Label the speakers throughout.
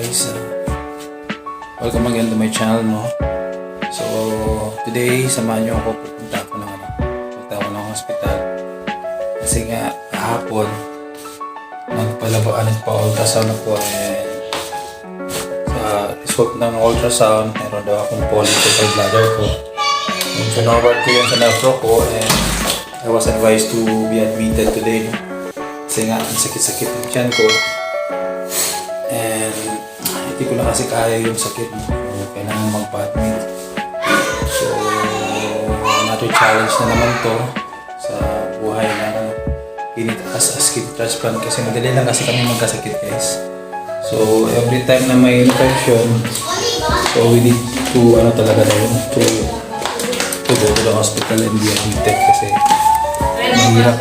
Speaker 1: guys, welcome again to my channel, no? So today samahan nyo ako, punta ako ng hospital kasi nga kahapon nagpa-ultrasound ako sa result ng ultrasound meron daw akong polyp sa bladder ko and pinorward ko yun sa nephro ko and I was advised to be admitted today, no? Kasi nga ang sakit-sakit ng tiyan ko and hindi ko na kasi kaya yung sakit, no? So, kailangan magpa-admit. So another challenge na naman to sa buhay na kidney transplant kasi madali lang kasi kami magkasakit, guys. So every time na may infection, so we need to talaga na yun to go to the hospital and be admitted kasi mahirap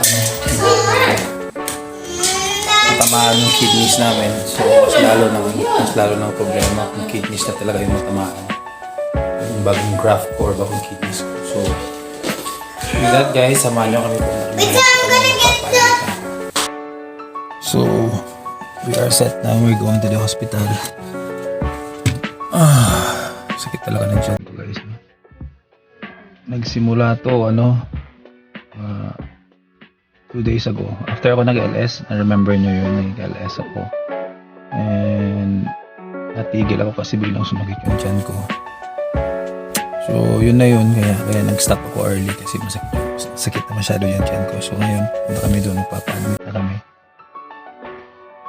Speaker 1: matamaan yung kidneys namin. So mas lalo ng problema kung kidneys na talaga yung matamaan, yung bagong graft ko or bagong kidneys ko. So with that, guys, samahan nyo kami kung so we are set now, we're going to the hospital. Sakit talaga ng tiyan ko, guys. Nagsimula to 2 days ago. After ako nag-LS, na-remember nyo yun, nag-LS ako. And natigil ako kasi biglang sumakit yung tiyan ko. So yun na yun, kaya nag-stop ako early kasi masakit na masyado yung tiyan ko. So ngayon, punta kami doon, magpapa-admit na kami.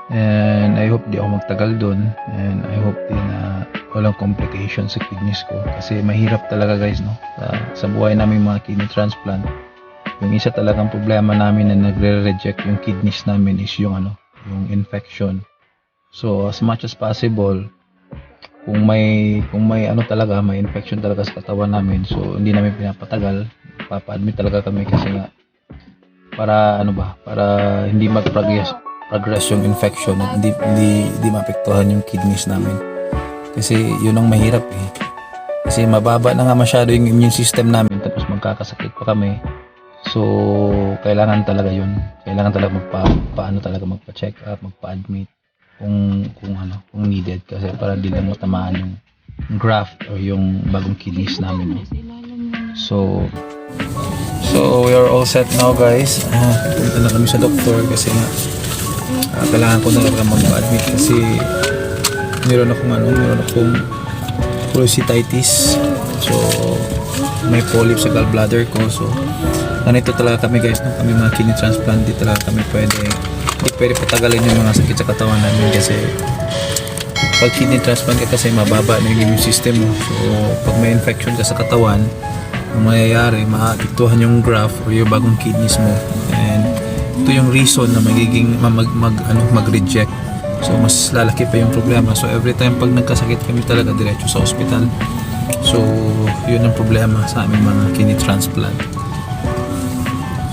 Speaker 1: And I hope di ako magtagal doon. And I hope din na walang complications sa kidneys ko. Kasi mahirap talaga, guys, no? Sa buhay namin mga kidney transplant, yung isa talagang problema namin na nagre-reject yung kidneys namin is yung infection. So as much as possible, kung may talaga, may infection talaga sa katawan namin, so hindi namin pinapatagal, papa-admit talaga kami kasi nga para hindi mag-progress yung infection, hindi maapektuhan yung kidneys namin. Kasi yun ang mahirap kasi mababa na nga masyado yung immune system namin tapos magkakasakit pa kami. So kailangan talaga magpa-check up, magpa-admit kung needed kasi para di lang matamaan yung graft or yung bagong kidneys namin. So we are all set now, guys. Punta na kami sa doktor kasi nga kailangan ko na talaga mag-admit kasi meron akong cholecystitis. So may polyp sa gallbladder ko. So ganito talaga kami, guys, kami mga kidney transplant, di talaga kami hindi pwede patagalin yung mga sakit sa katawan namin kasi pag kidney transplant ka kasi mababa na yung immune system mo. So pag may infection ka sa katawan, ang mayayari, maapektuhan yung graft or yung bagong kidneys mo. And ito yung reason na magiging mag-reject. So mas lalaki pa yung problema. So every time pag nagkasakit kami talaga diretso sa hospital. So yun ang problema sa aming mga kidney transplant.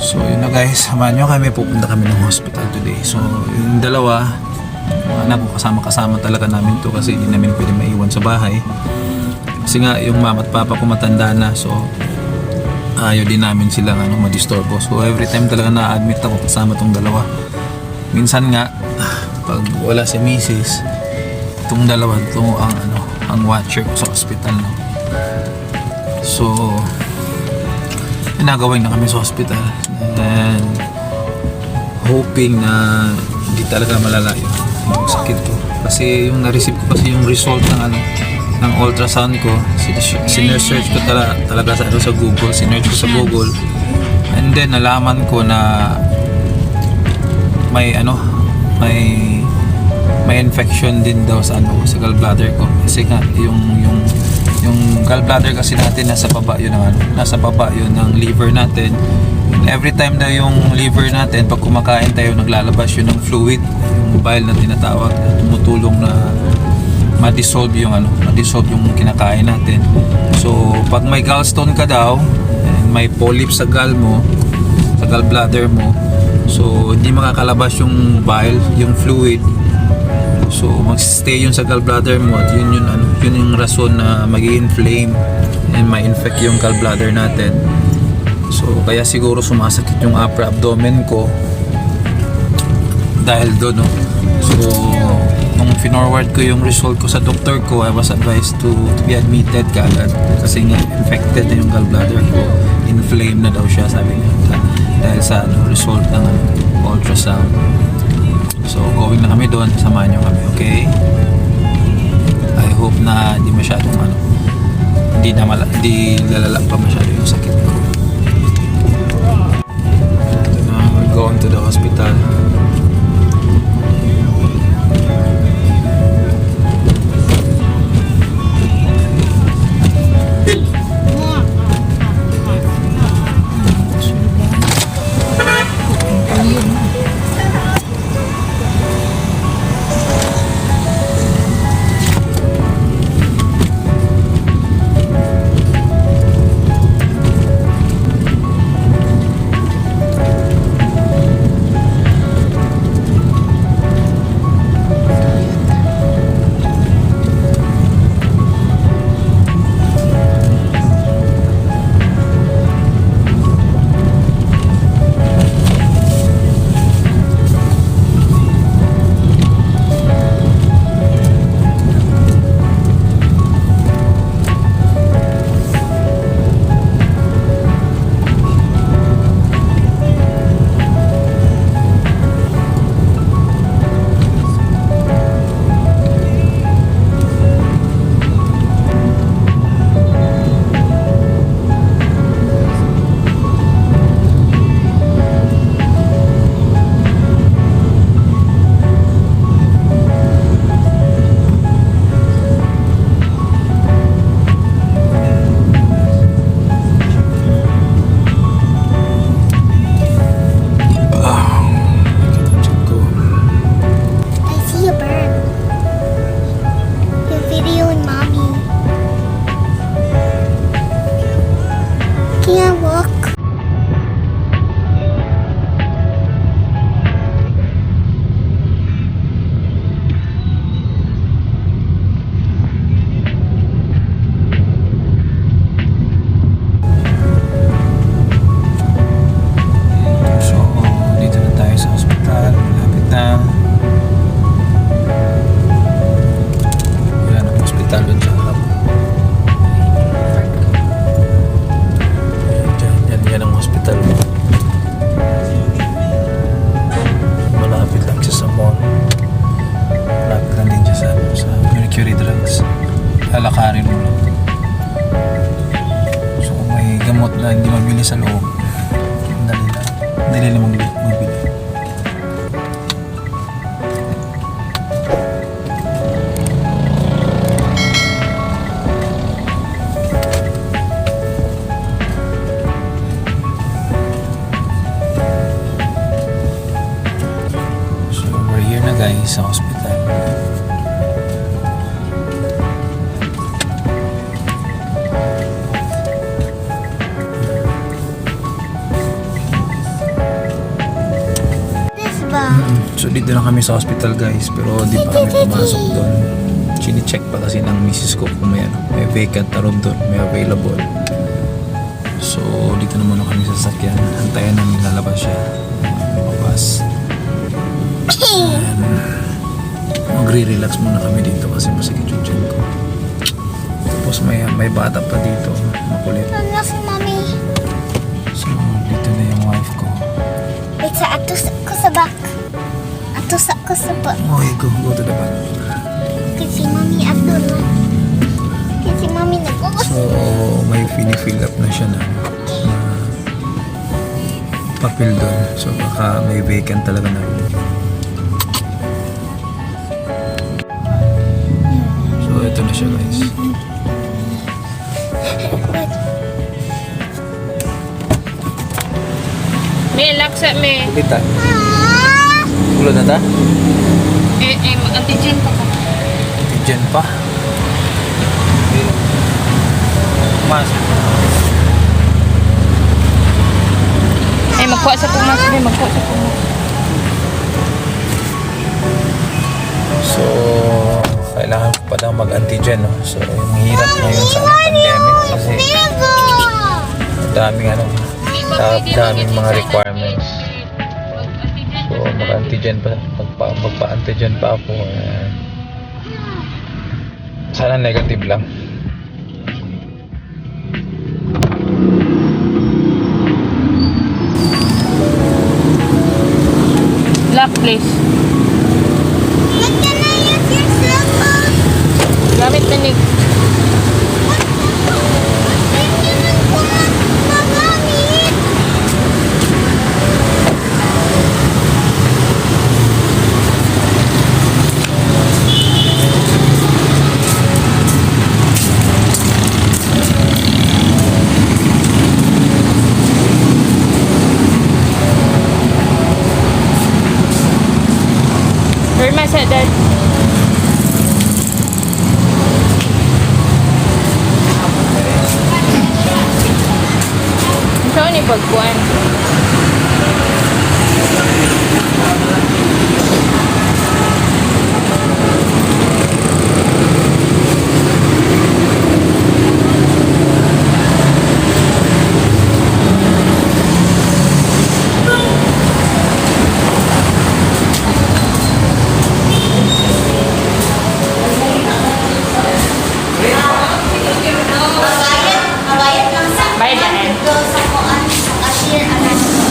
Speaker 1: So yun na, guys, samahan nyo kami, pupunta kami ng hospital today. So yung dalawa, mga anak ko, kasama talaga namin to kasi hindi namin pwede maiwan sa bahay. Kasi nga yung mama at papa ko matanda na, so ayaw din namin silang madisturbo. So every time talaga na-admit ako kasama tong dalawa. Minsan nga pag wala si misis, itong dalawa to ang watcher ko sa hospital, no? So ginagawin na kami sa hospital and hoping na hindi talaga malala yung sakit ko kasi yung na-receive ko kasi yung result ng ultrasound ko, sinesearch ko talaga sa Google, sinearch ko sa Google and then nalaman ko na may infection din daw sa gallbladder ko kasi nga yung gallbladder kasi natin nasa baba yun ng liver natin. And every time daw yung liver natin pag kumakain tayo naglalabas yun ng fluid, yung bile na tinatawag, na tumutulong na ma-dissolve yung kinakain natin. So pag may gallstone ka daw and may polyp sa gallbladder mo, so hindi makakalabas yung bile, yung fluid. So mag-stay yun sa gallbladder mo at yun yung rason na mag-inflame and ma-infect yung gallbladder natin. So kaya siguro sumasakit yung upper abdomen ko dahil doon, no? So nung finorward ko yung result ko sa doktor ko, I was advised to be admitted kaagad kasi nga infected na yung gallbladder ko, inflamed na daw siya, sabi niya, dahil sa result ng ultrasound. So going na kami doon, samahan niyo kami, okay? I hope na di masyadong di lalala pa masyado yung sakit ko. We're going to the hospital. Lalakarin mo lang. So kung may gamot na hindi mabili sa loob, dali lang magbili. So we're here na guys sa hospital. So dito na kami sa hospital guys, pero di pa kami pumasok doon. Chine-check pa kasi ng misis ko kung may vacant na room doon, may available. So dito na muna kami sa sasakyan, antayan namin lalabas siya, lumabas. Magre-relax muna kami dito kasi masakit yung tiyan ko. Tapos may bata pa dito, makulit.
Speaker 2: Ano si Mami?
Speaker 1: So dito na yung wife ko.
Speaker 2: Wait, sa atos ko sa back. Atos ako sa back.
Speaker 1: Okay, go to the back.
Speaker 2: Kasi Mami ato na. Kasi Mami nag-uus.
Speaker 1: So may fini-fill up na siya na papel doon. So baka may vacant talaga na room. So ito na siya guys.
Speaker 3: May laksa may.
Speaker 1: Kita. Ulo na ta?
Speaker 3: Antigen pa ka.
Speaker 1: Antigen pa. Mas.
Speaker 3: Magkuha sa pumas. Magkuha sa pumas.
Speaker 1: So, kailangan ko pa daw mag-antigen, no? So, yung hirap ngayon sa pandemic kasi daming mga requirements. So, mag-antigen pa, magpa-antigen pa ako. Sana negative lang.
Speaker 3: Lock, please.
Speaker 2: What can I use your cell phone?
Speaker 3: Gamit na Nick.
Speaker 2: Hindi naman ko magamit.
Speaker 3: Irma sa dad. Ito ni pagkuhan.
Speaker 2: Mabayad lang sa
Speaker 3: Bayad yan.
Speaker 2: sa kuan sa cashier anak ko.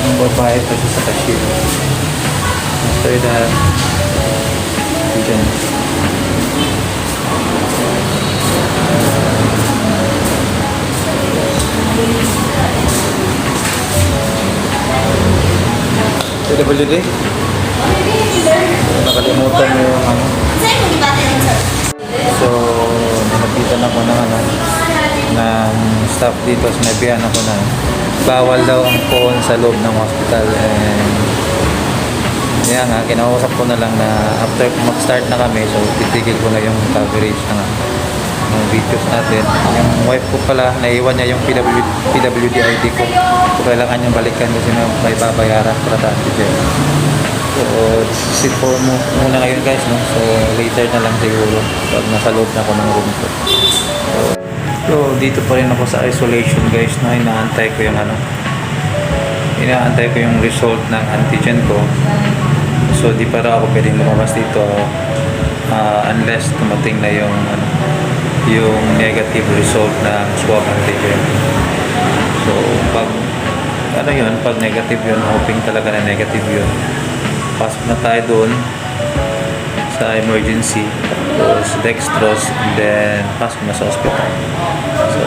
Speaker 1: Yung babae kasi sa cashier. After that, dyan. PWD? Nakalimutan mo yung ano.
Speaker 2: Saan mo gibati rin sir?
Speaker 1: So, nanapitan ako ng ano, ng staff dito. Sinabihan ako na bawal daw ang phone sa loob ng hospital. And kaya nga, kinausap ko na lang na after mag-start na kami, so titigil ko na yung coverage ng videos natin. Yung wife ko pala, naiwan niya yung PWD ID ko. So, kailangan niyang balikan kasi may babayaran para dati dyan. So, this is it for muna ngayon guys, no? So, later na lang siguro pag nasa loob na ako ng room ko. So, dito pa rin ako sa isolation guys, no? Inaantay ko yung result ng antigen ko. So, di para ako pwedeng lumabas dito unless tumating na yung negative result ng swab antigen. So, pag negative yun, hoping talaga na negative yun, pasok na tayo doon sa emergency, tapos dextrose, and then pasok na sa hospital. So,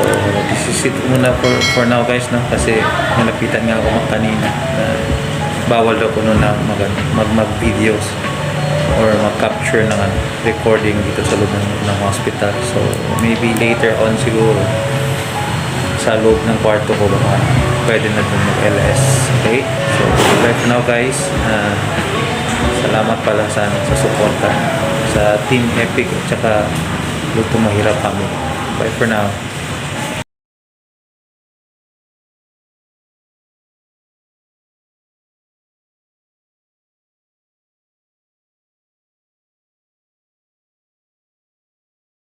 Speaker 1: this is it muna for now guys, no? Kasi nalapitan nga ako kanina na bawal daw ko noon na mag-videos or mag-capture ng recording dito sa loob ng hospital. So, maybe later on siguro sa loob ng kwarto ko baka pwede na dun mag-LS. Okay? So, bye for now guys. Salamat pala sa suporta sa Team Epic at saka Luto Mahirap kami. Bye for now.